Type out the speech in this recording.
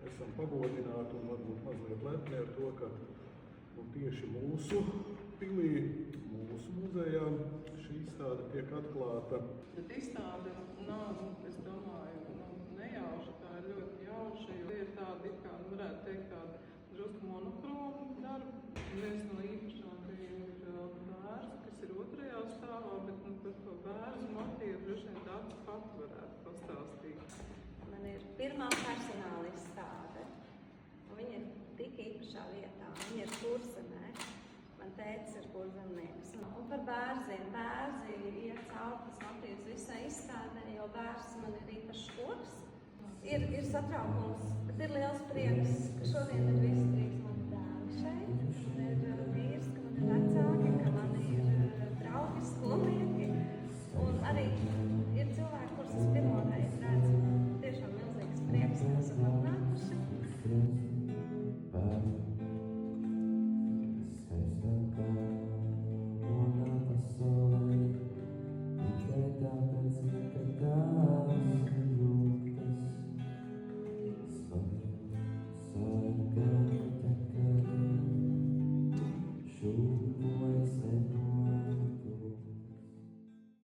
esam pagodināti un varbūt mazliet lepni ar to, ka tieši mūsu pilī, mūsu muzejā šī izstāde tiek atklāta. Bet izstāde nav, es domāju, nejauša, tā ir ļoti jauša, jo ir tāda, kā varētu teikt, tāda drusku monokroma darba. Viens no īpašākajiem ir bērns, kas ir otrajā stāvā, bet par to bērnu motīvu droši vien tāds pat varētu pastāstīt. Man ir pirmā personāla izstāde, un viņa ir tik īpašā vietā, viņa ir Kurzenē. Man tētis ir kurzemnieks. Un par bērziem. Bērzi iet cauri tas motīvs visai izstādē, jo bērs man ir īpašs koks. Ir satraukums, bet ir liels prieks, ka šodien ir